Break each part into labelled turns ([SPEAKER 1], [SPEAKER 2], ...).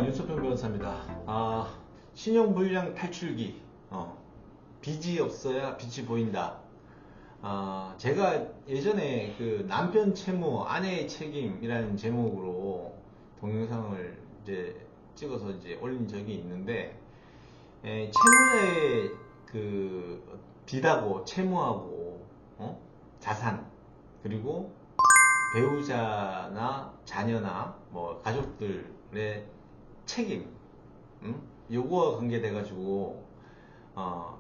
[SPEAKER 1] 윤석평 변호사입니다. 신용불량 탈출기. 빚이 없어야 빛이 보인다. 제가 예전에 그 남편 채무, 아내의 책임이라는 제목으로 동영상을 이제 찍어서 이제 올린 적이 있는데, 채무자의 그 빚하고 채무하고, 자산, 그리고 배우자나 자녀나 뭐 가족들의 책임, 요거와 관계돼가지고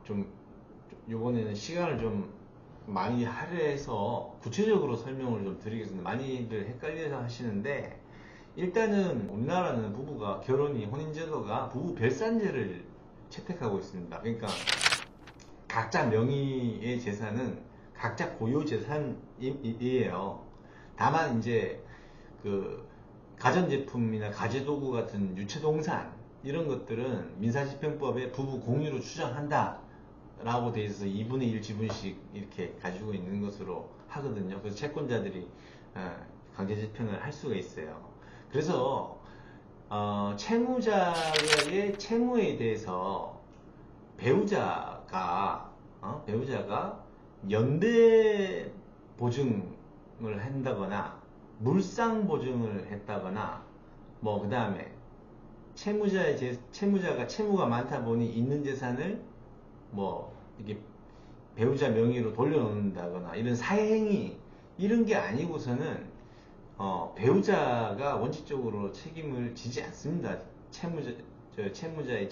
[SPEAKER 1] 좀 요번에는 시간을 좀 많이 할애해서 구체적으로 설명을 좀 드리겠습니다. 많이들 헷갈려서 하시는데, 일단은 우리나라는 부부가 결혼이 혼인제도가 부부 별산제를 채택하고 있습니다. 그러니까 각자 명의의 재산은 각자 고유 재산이에요. 다만 이제 그 가전제품이나 가재도구 같은 유체동산 이런 것들은 민사집행법에 부부 공유로 추정한다 라고 돼 있어서 2분의 1 지분씩 이렇게 가지고 있는 것으로 하거든요. 그래서 채권자들이 강제집행을 할 수가 있어요. 그래서 채무자의 채무에 대해서 배우자가 연대 보증을 한다거나 물상 보증을 했다거나 뭐 그 다음에 채무자가 채무가 많다 보니 있는 재산을 뭐 이게 배우자 명의로 돌려놓는다거나 이런 사행위 이런 게 아니고서는 배우자가 원칙적으로 책임을 지지 않습니다. 채무자의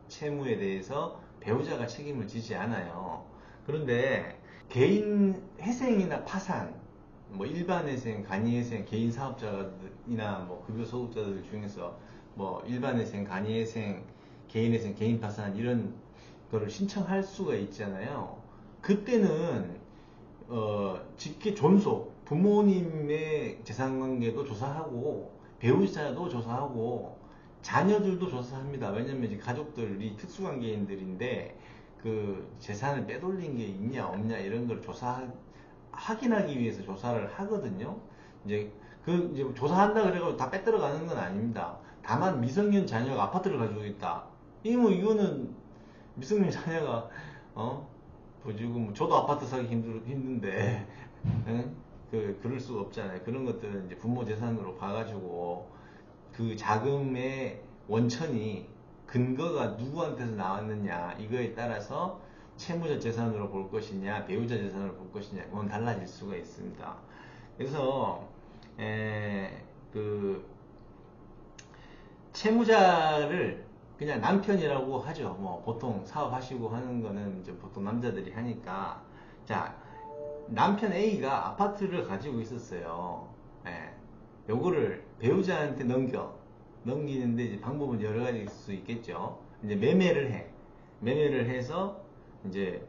[SPEAKER 1] 채무에 대해서 배우자가 책임을 지지 않아요. 그런데 개인 회생이나 파산, 뭐 일반 회생, 간이 회생, 개인 사업자이나 뭐 급여 소득자들 중에서 뭐 일반 회생, 간이 회생, 개인 회생, 개인 파산 이런 거를 신청할 수가 있잖아요. 그때는 직계 존속, 부모님의 재산관계도 조사하고 배우자도 조사하고 자녀들도 조사합니다. 왜냐면 이제 가족들이 특수관계인들인데 그 재산을 빼돌린 게 있냐 없냐 이런 걸 확인하기 위해서 조사를 하거든요. 이제 이제 조사한다 그래가지고 다 빼들어 가는 건 아닙니다. 다만 미성년 자녀가 아파트를 가지고 있다. 이거는 미성년 자녀가 지금 저도 아파트 사기 힘든데 그럴 수가 없잖아요. 그런 것들은 이제 부모 재산으로 봐가지고 그 자금의 원천이 근거가 누구한테서 나왔느냐 이거에 따라서 채무자 재산으로 볼 것이냐 배우자 재산으로 볼 것이냐 그건 달라질 수가 있습니다. 그래서 그 채무자를 그냥 남편이라고 하죠. 뭐 보통 사업하시고 하는 거는 이제 보통 남자들이 하니까, 자, 남편 A가 아파트를 가지고 있었어요. 요거를 배우자한테 넘기는데 이제 방법은 여러 가지일 수 있겠죠. 이제 매매를 해서 이제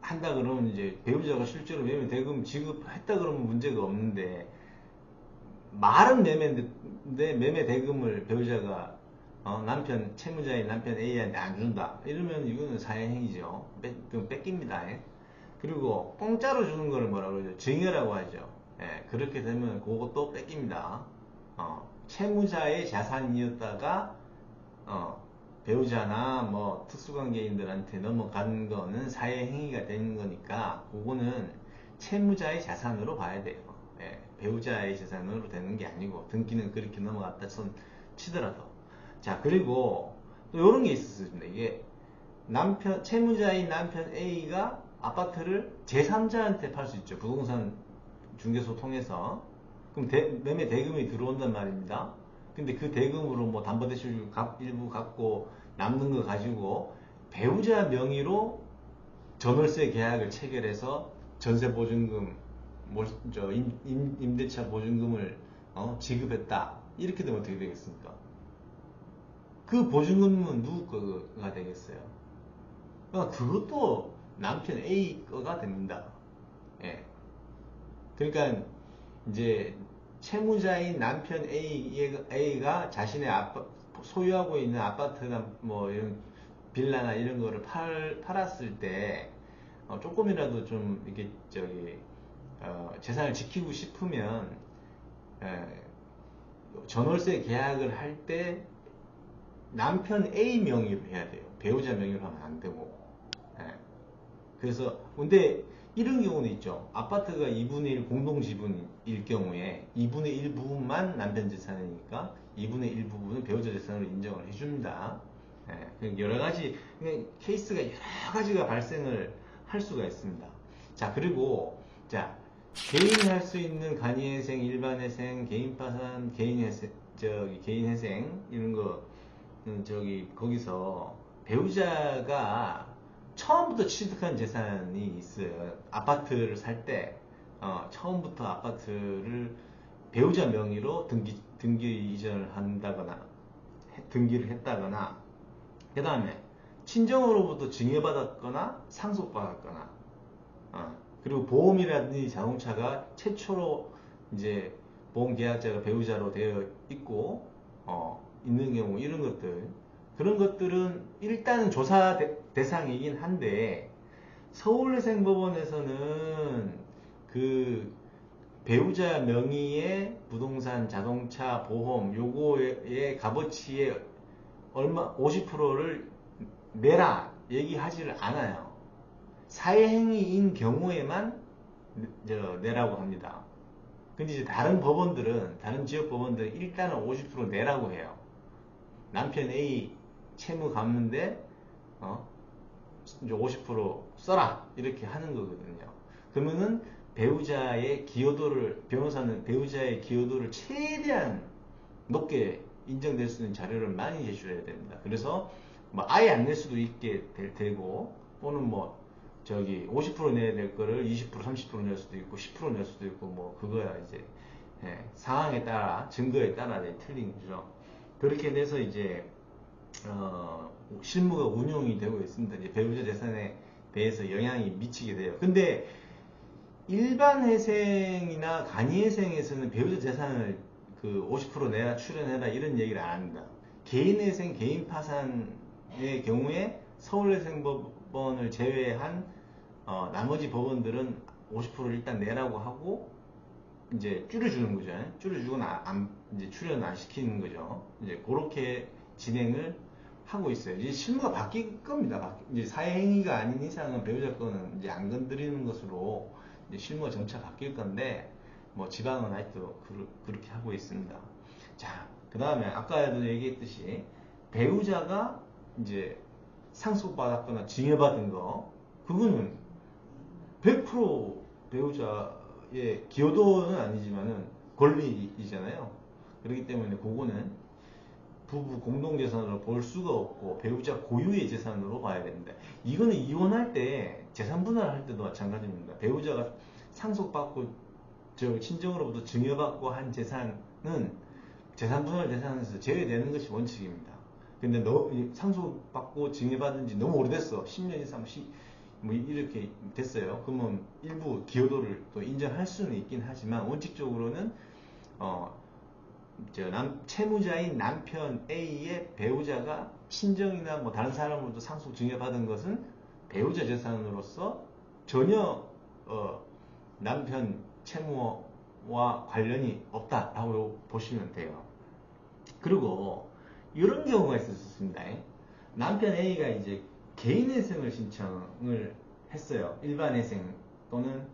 [SPEAKER 1] 한다 그러면 이제 배우자가 실제로 매매 대금 지급했다 그러면 문제가 없는데, 말은 매매인데 매매 대금을 배우자가 채무자인 남편 A한테 안 준다 이러면 이거는 사행행위죠. 뺏깁니다. 그리고 공짜로 주는 거를 뭐라 그러죠? 증여라고 하죠. 그렇게 되면 그것도 뺏깁니다. 채무자의 자산이었다가 배우자나 뭐 특수관계인들한테 넘어간 거는 사회행위가 되는 거니까 그거는 채무자의 자산으로 봐야 돼요. 배우자의 재산으로 되는 게 아니고 등기는 그렇게 넘어갔다 치더라도. 자, 그리고 또 이런 게 있었습니다. 이게 채무자인 남편 A가 아파트를 제3자한테 팔 수 있죠. 부동산 중개소 통해서. 그럼 매매 대금이 들어온단 말입니다. 근데 그 대금으로 뭐 담보대출 일부 갚고 남는 거 가지고 배우자 명의로 전월세 계약을 체결해서 전세보증금, 임대차 보증금을 지급했다. 이렇게 되면 어떻게 되겠습니까? 그 보증금은 누구 거가 되겠어요? 그것도 남편 A 거가 됩니다. 그러니까 이제 채무자인 남편 A가 자신의 소유하고 있는 아파트나 뭐 이런 빌라나 이런 거를 팔았을 때 조금이라도 좀 이게 재산을 지키고 싶으면 전월세 계약을 할 때 남편 A 명의로 해야 돼요. 배우자 명의로 하면 안 되고. 예. 그래서 근데 이런 경우도 있죠. 아파트가 2분의 1 공동 지분일 경우에 2분의 1 부분만 남편 재산이니까 2분의 1 부분은 배우자 재산으로 인정을 해줍니다. 예. 여러 가지 케이스가 여러 가지가 발생을 할 수가 있습니다. 자, 그리고 자, 개인이 할 수 있는 간이회생, 일반회생, 개인파산, 개인회생, 개인회생 이런 거 거기서 배우자가 처음부터 취득한 재산이 있어요. 아파트를 살 때, 처음부터 아파트를 배우자 명의로 등기 이전을 한다거나, 등기를 했다거나, 그 다음에 친정으로부터 증여받았거나, 상속받았거나, 그리고 보험이라든지 자동차가 최초로 이제 보험 계약자가 배우자로 되어 있고, 있는 경우, 이런 것들. 그런 것들은 일단은 조사 대상이긴 한데, 서울회생법원에서는 그 배우자 명의의 부동산, 자동차, 보험, 요거의 값어치의 얼마, 50%를 내라 얘기하지를 않아요. 사회행위인 경우에만 내라고 합니다. 근데 이제 다른 법원들은, 다른 지역 법원들은 일단은 50% 내라고 해요. 남편 A 채무 갚는데, 이제 50% 써라! 이렇게 하는 거거든요. 그러면은 배우자의 기여도를, 변호사는 배우자의 기여도를 최대한 높게 인정될 수 있는 자료를 많이 제출해야 됩니다. 그래서 뭐 아예 안 낼 수도 있게 되고, 또는 50% 내야 될 거를 20%, 30% 낼 수도 있고, 10% 낼 수도 있고, 뭐, 그거야, 이제, 상황에 따라, 증거에 따라 틀린 거죠. 그렇게 돼서 이제, 실무가 운용이 되고 있습니다. 이제 배우자 재산에 대해서 영향이 미치게 돼요. 근데, 일반 회생이나 간이 회생에서는 배우자 재산을 50% 내라, 출연해라, 이런 얘기를 안 합니다. 개인 회생, 개인 파산의 경우에 서울회생법원을 제외한 나머지 법원들은 50%를 일단 내라고 하고, 이제 줄여주는 거죠. 줄여주고 이제 출연 안 시키는 거죠. 이제 그렇게 진행을 하고 있어요. 이제 실무가 바뀔 겁니다. 이제 사회행위가 아닌 이상은 배우자 거는 이제 안 건드리는 것으로 이제 실무가 점차 바뀔 건데, 뭐 지방은 아직도 그렇게 하고 있습니다. 자, 그 다음에 아까도 얘기했듯이 배우자가 이제 상속받았거나 증여받은 거, 그거는 100% 배우자의 기여도는 아니지만은 권리이잖아요. 그렇기 때문에 그거는 부부 공동재산으로 볼 수가 없고 배우자 고유의 재산으로 봐야 됩니다. 이거는 이혼할 때 재산 분할할 때도 마찬가지입니다. 배우자가 상속받고 친정으로부터 증여받고 한 재산은 재산 분할 대상에서 제외되는 것이 원칙입니다. 근데 상속받고 증여받은 지 너무 오래됐어. 10년 이상, 뭐 이렇게 됐어요. 그러면 일부 기여도를 또 인정할 수는 있긴 하지만 원칙적으로는 채무자인 남편 A의 배우자가 친정이나 뭐 다른 사람으로부터 상속 증여받은 것은 배우자 재산으로서 전혀 남편 채무와 관련이 없다라고 보시면 돼요. 그리고 이런 경우가 있었습니다. 남편 A가 이제 개인회생을 신청을 했어요. 일반회생 또는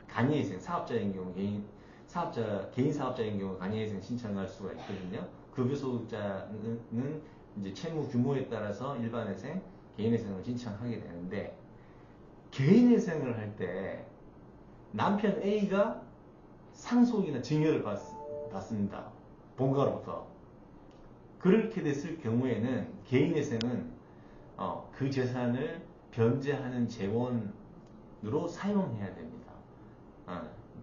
[SPEAKER 1] 간이회생, 사업자인 경우 개인 사업자인 경우 간이회생 신청할 수가 있거든요. 급여소득자는 이제 채무 규모에 따라서 일반회생, 개인회생을 신청하게 되는데, 개인회생을 할 때 남편 A가 상속이나 증여를 받습니다. 본가로부터. 그렇게 됐을 경우에는 개인회생은 그 재산을 변제하는 재원으로 사용해야 됩니다.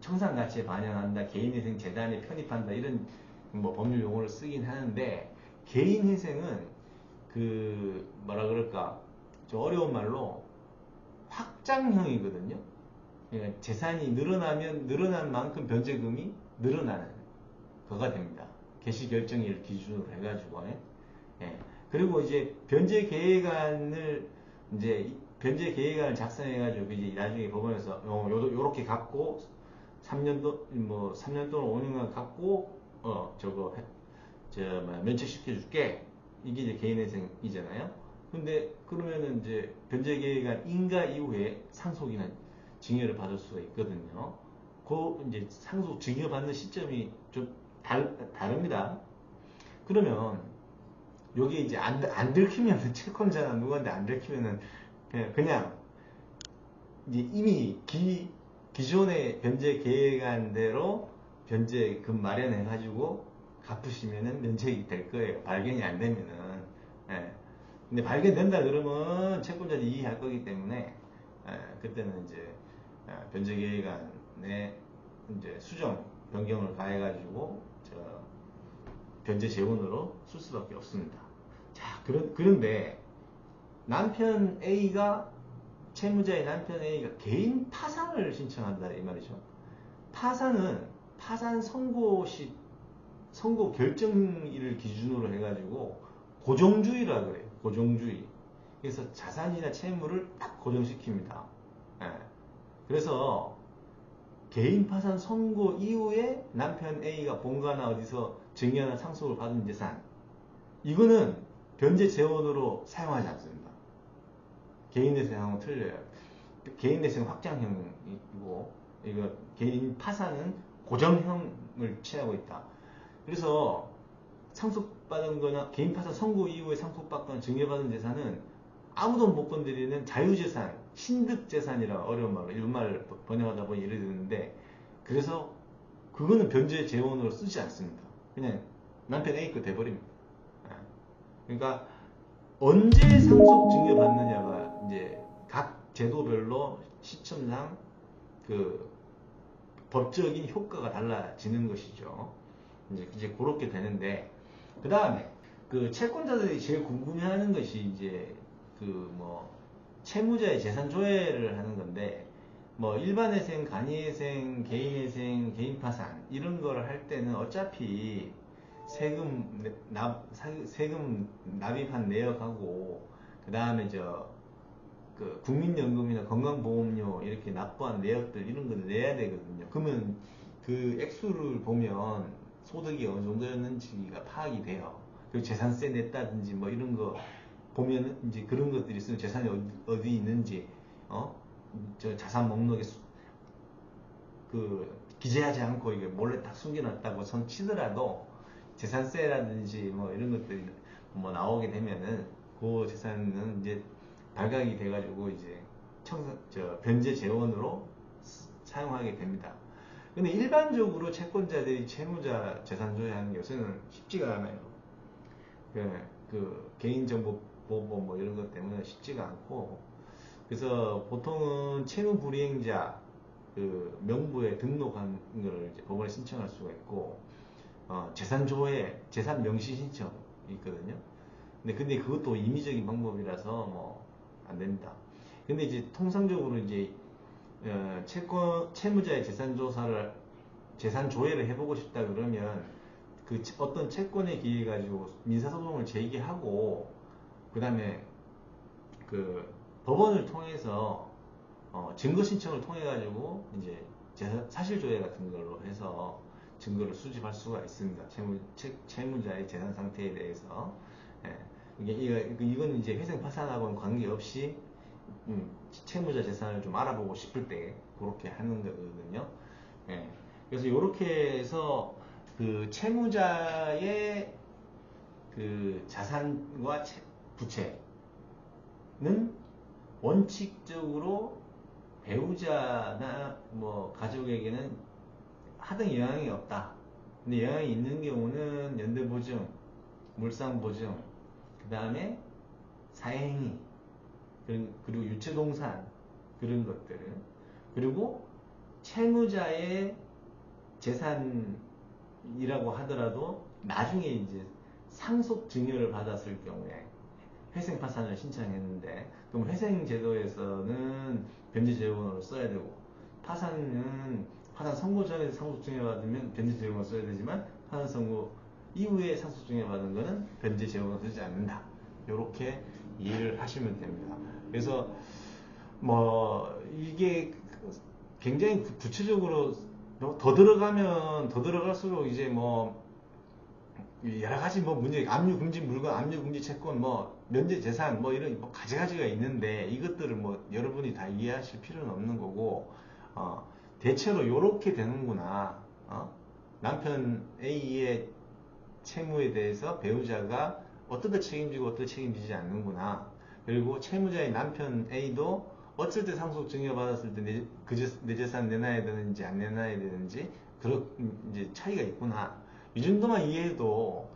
[SPEAKER 1] 청산가치에 반영한다, 개인회생 재단에 편입한다, 이런 뭐 법률 용어를 쓰긴 하는데, 개인회생은 뭐라 그럴까, 좀 어려운 말로 확장형이거든요. 그러니까 재산이 늘어나면 늘어난 만큼 변제금이 늘어나는 거가 됩니다. 개시결정일 기준으로 해가지고. 그리고 이제 변제 계획안을 작성해가지고 이제 나중에 법원에서 요렇게 갖고 3년 동안 5년간 갖고 면책시켜줄게. 이게 이제 개인회생이잖아요. 근데 그러면은 이제 변제계획안 인가 이후에 상속이나 징여를 받을 수가 있거든요. 그 이제 상속 징여받는 시점이 좀 다릅니다. 그러면 여기 이제 안 들키면 채권자나 누구한테 안 들키면은 그냥 이제 이미 기존의 변제 계획안대로 변제금 마련해 가지고 갚으시면은 면책이 될 거예요. 발견이 안 되면은. 예. 근데 발견된다 그러면 채권자도 이해할 거기 때문에 그때는 이제 변제 계획안에 이제 수정 변경을 가해가지고 변제 재원으로 쓸 수밖에 없습니다. 자, 그런데 남편 A가 채무자의 남편 A가 개인 파산을 신청한다 이 말이죠. 파산 선고 결정일을 기준으로 해가지고 고정주의라 그래요. 고정주의. 그래서 자산이나 채무를 딱 고정시킵니다. 예. 그래서 개인 파산 선고 이후에 남편 A가 본가나 어디서 증여나 상속을 받은 재산, 이거는 변제 재원으로 사용하지 않습니다. 개인회생하고 틀려요. 개인회생 확장형이고, 이거 개인 파산은 고정형을 취하고 있다. 그래서 상속받은 거나 개인 파산 선고 이후에 상속받거나 증여받은 재산은 아무도 못 건드리는 자유재산, 신득재산이라 어려운 말로 일본말을 번역하다 보니 예를 드는데, 그래서 그거는 변제 재원으로 쓰지 않습니다. 그냥 남편 A 거 돼버립니다. 그러니까 언제 상속 증여받느냐가 이제 각 제도별로 시점상 그 법적인 효과가 달라지는 것이죠. 이제 그렇게 되는데, 그 다음에 그 채권자들이 제일 궁금해하는 것이 이제 그 뭐 채무자의 재산 조회를 하는 건데, 뭐 일반회생, 간이회생, 개인회생, 개인파산 이런 거를 할 때는 어차피 세금 납입한 내역하고 그 다음에 그 국민연금이나 건강보험료 이렇게 납부한 내역들 이런 걸 내야 되거든요. 그러면 그 액수를 보면 소득이 어느 정도였는지가 파악이 돼요. 그리고 재산세 냈다든지 뭐 이런 거 보면 이제 그런 것들이 있으면 재산이 어디 있는지 저 자산 목록에 그 기재하지 않고 이게 몰래 딱 숨겨놨다고 손 치더라도 재산세라든지 뭐 이런 것들이 뭐 나오게 되면은 그 재산은 이제 발각이 돼가지고 이제 변제 재원으로 사용하게 됩니다. 근데 일반적으로 채권자들이 채무자 재산 조회하는 것은 쉽지가 않아요. 그 개인정보보호 뭐 이런 것 때문에 쉽지가 않고, 그래서 보통은 채무 불이행자 그 명부에 등록한 걸 이제 법원에 신청할 수가 있고, 재산 조회, 재산 명시 신청이 있거든요. 근데 그것도 임의적인 방법이라서 뭐 안 됩니다. 근데 이제 통상적으로 이제 채무자의 재산 조회를 해보고 싶다 그러면 그 어떤 채권에 기해 가지고 민사소송을 제기하고, 그 다음에 그 법원을 통해서 증거 신청을 통해 가지고 이제 사실조회 같은 걸로 해서 증거를 수집할 수가 있습니다. 채무자의 재산 상태에 대해서. 이건 이제 회생 파산하고는 관계없이 채무자 재산을 좀 알아보고 싶을 때 그렇게 하는 거거든요. 그래서 이렇게 해서 그 채무자의 그 자산과 부채는 원칙적으로 배우자나 뭐 가족에게는 하등 영향이 없다. 근데 영향이 있는 경우는 연대보증, 물상보증, 그 다음에 사행위, 그리고 유체동산 그런 것들, 그리고 채무자의 재산이라고 하더라도 나중에 이제 상속 증여를 받았을 경우에 회생 파산을 신청했는데, 그럼 회생 제도에서는 변제 재원으로 써야 되고, 파산 선고 전에 상속 증여 받으면 변제 재원으로 써야 되지만 파산 선고 이후에 상속 증여 받은 거는 변제 재원으로 쓰지 않는다. 이렇게 이해를 하시면 됩니다. 그래서 뭐 이게 굉장히 구체적으로 더 들어가면 더 들어갈수록 이제 뭐 여러 가지 뭐 문제, 압류 금지 물건, 압류 금지 채권, 뭐 면제 재산, 뭐 이런 뭐 가지가지가 있는데 이것들을 뭐 여러분이 다 이해하실 필요는 없는 거고, 대체로 요렇게 되는구나. 남편 A의 채무에 대해서 배우자가 어떻게 책임지고 어떻게 책임지지 않는구나. 그리고 채무자의 남편 A도 어쩔 때 상속 증여받았을 때 내 재산 내놔야 되는지 안 내놔야 되는지 그런 이제 차이가 있구나. 이 정도만 이해해도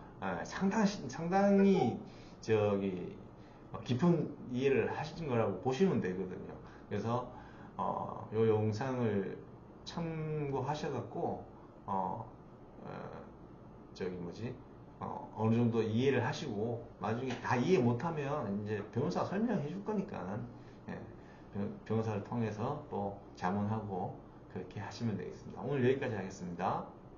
[SPEAKER 1] 상당히 저기 깊은 이해를 하신 거라고 보시면 되거든요. 그래서 요 영상을 참고하셔갖고 저기 뭐지 어느 정도 이해를 하시고 나중에 다 이해 못하면 이제 변호사가 설명해 줄 거니까 예, 변호사를 통해서 또 자문하고 그렇게 하시면 되겠습니다. 오늘 여기까지 하겠습니다.